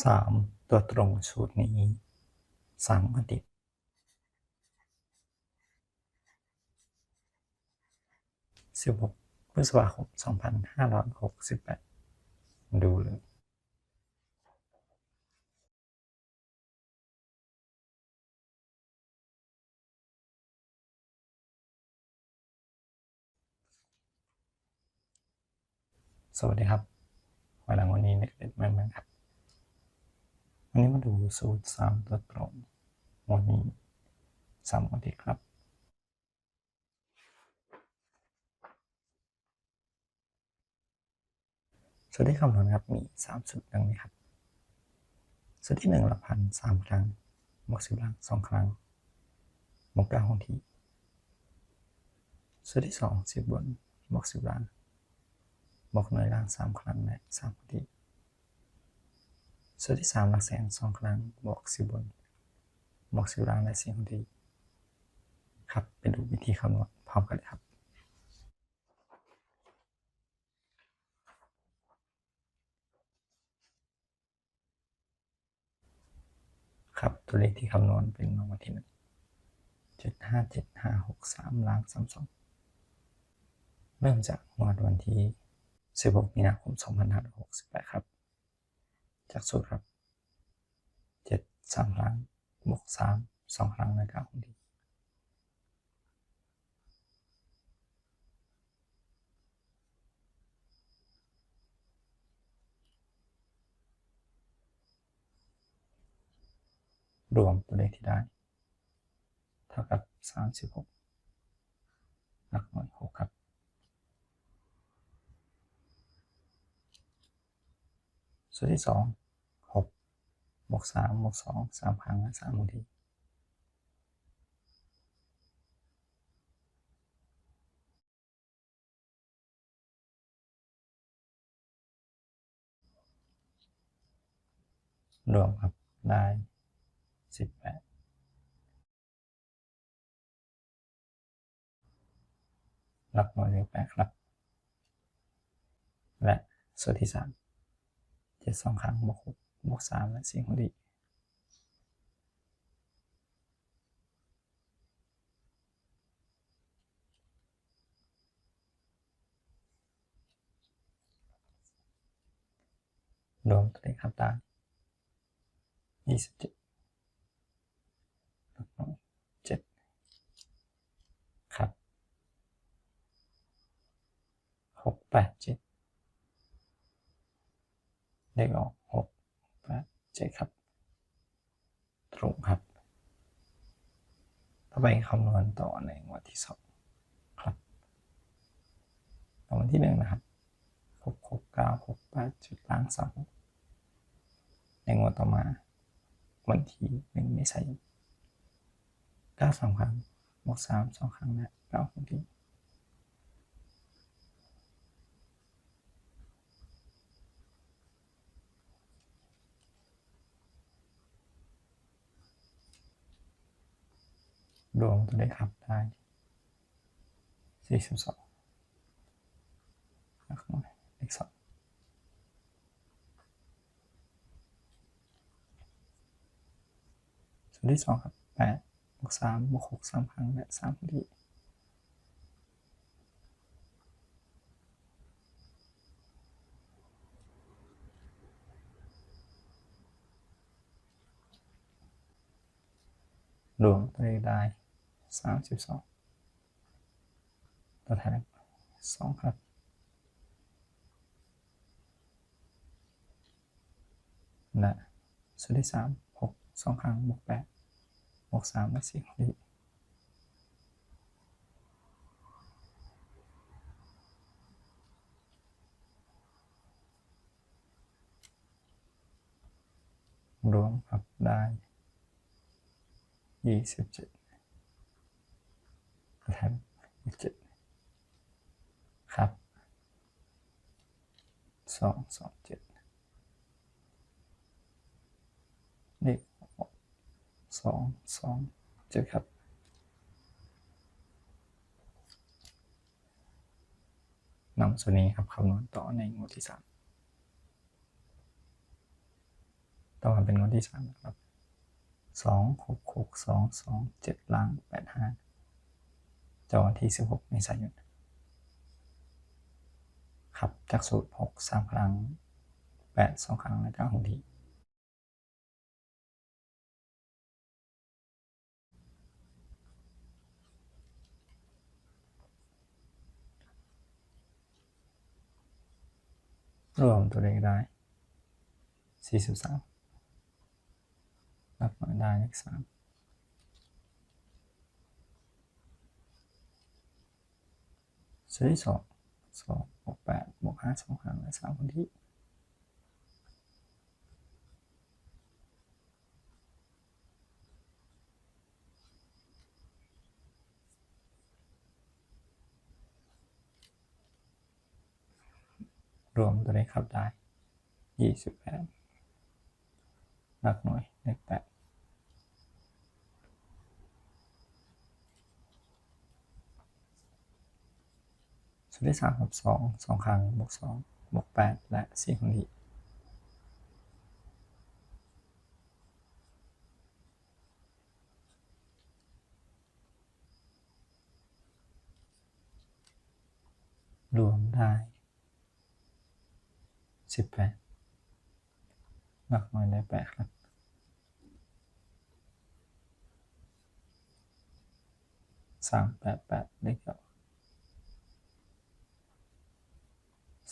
ตัวตรงสูตรนี้3อาทิตย์16พฤษภาคม2568ดูเลยสวัสดีครับวันนี้เด็กๆมากๆครับวันนี้มาดูสูตร3ตัวตรงวันนี้3อาทิตย์ครับสูตรที่คำนวณครับมี3สูตรดังนี้ครับสูตรที่1หลักพัน3ครั้งบวก10หลัง2ครั้งบวก9คงที่สูตรที่2 10บนบวก10หลังบวก1ล่าง3ครั้งและ3คงที่สูตรที่3หลักแสน2ครั้งบวก10บนบวก10ล่างและ4คงที่ครับไปดูวิธีคำนวณพร้อมกันเลยครับครับตัวเลขที่คำนวณเป็นรางวัลที่1 757,563ล้าน32เริ่มจากงวดวันที่16มีนาคม2568ครับจากสูตรครับ7 3ครั้งบวก3 2ครั้งและ9คงที่รวมตัวเลขที่ได้เท่ากับ36หลักหน่วย6ครับสูตรที่2 6บวก3บวก2 3ครั้งและ3คงที่รวมครับได้18หลักหน่วยเลข8ครับและสูตรที่3 7 2ครั้งบวก6บวก3และ4คงที่รวมตัวเลขครับได้27หลักหน่วย7ครับ687เลขออก687ครับตรงครับต่อไปคำนวณต่อในงวดที่2ครับรางวัลที่1นะครับ66968จุดล้าง2ในงวดต่อมาวันที่1เมษายน9 2ครั้งบวก3 2ครั้งและ9คงที่รวมตัวเลขครับได้42หลักหน่วยเลข2ส่วนที่2ครับ8บวก3บวก6 3ครั้งและ3คงที่รวมตัวเลขได้32ตัวแทน2ครับและสูตรที่3 6 2ครั้งบวก8บวก3และ4คงที่รวมครับได้27ตัวแทน27ครับ227เลข227ครับนำส่วนนี้ครับคำนวณต่อในงวดที่3 ต่อมาเป็นงวดที่3นะครับ26622 7ล่าง85จอวันที่16เมษายนครับจากสูตร6 3 ครั้ง8 2 ครั้งและ9 หนทีรวมตัวเลขได้43นับหน่วยได้เลข3สูตรที่2 บวก8บวก5 2 ครั้งและ3 หนทีรวมตัวเลขครับได้28หลักหน่วยเลข8สูตรที่3ครับ2 ครั้งบวก2บวก8และ4 หนทีรวมได้18หลักหน่วยได้8ครับ388เลขเดียว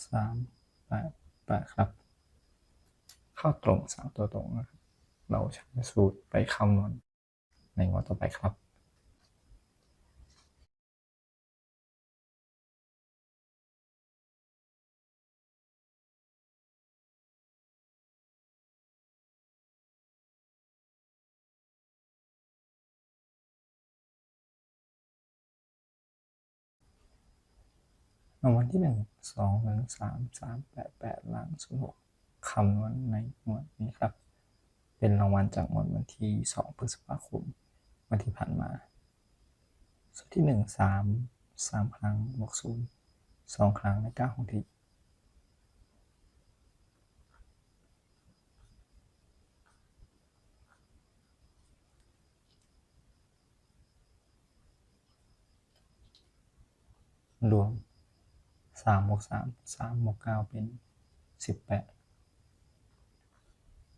388ครับเข้าตรง3ตัวตรงนะครับเราใช้สูตรไปคำนวณในงวดต่อไปครับรางวัลที่1 2 1 3 3 8 8ล่าง06คำนวณในงวดนี้ครับเป็นรางวัลจากงวดวันที่2 พฤษภาคมวันที่ผ่านมาสูตรที่3 ครั้งบวก0 2 ครั้งและ9 หนทีรวม3บวก3 3บวก9เป็น18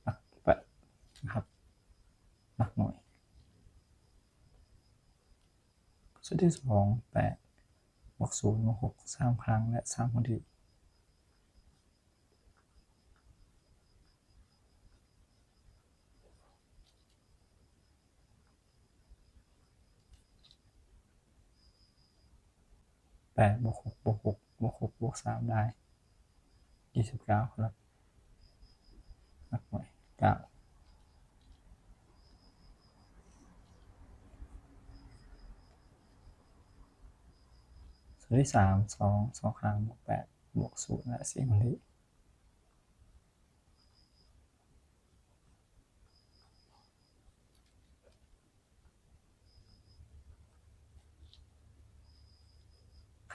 หลัก8นะครับหลักหน่วยสูตรที่2 8บวก0บวก6 3 ครั้งและ3 หนที8บวก6บวก6บวก6บวก3ได้29ครับหลักหน่วย9สูตรที่3 2 ครั้งบวก8บวก0และ4 หนที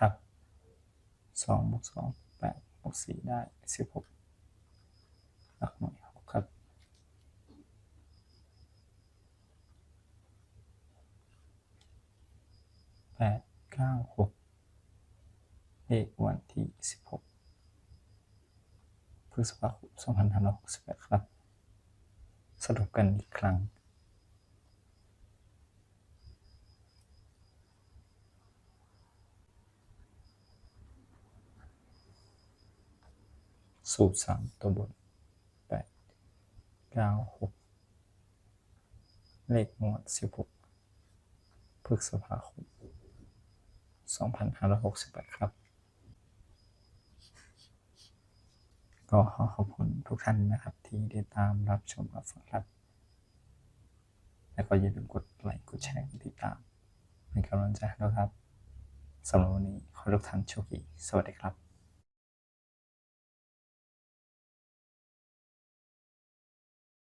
ครับ2บวก2 8บวก4ได้16หลักหน่วย6ครับ8 9 6เลขวันที่16พฤษภาคม2568ครับสรุปกันอีกครั้งสูตร3ตัวบน8 9 6เลขงวด16พฤษภาคม2568ครับก็ขอขอบคุณทุกท่านนะครับที่ได้ตามรับชมรับฟังครับแล้วก็อย่าลืมกดไลค์กดแชร์กดติดตามเป็นกำลังใจให้เราครับสำหรับวันนี้ขอทุกท่านโชคดีสวัสดีครับ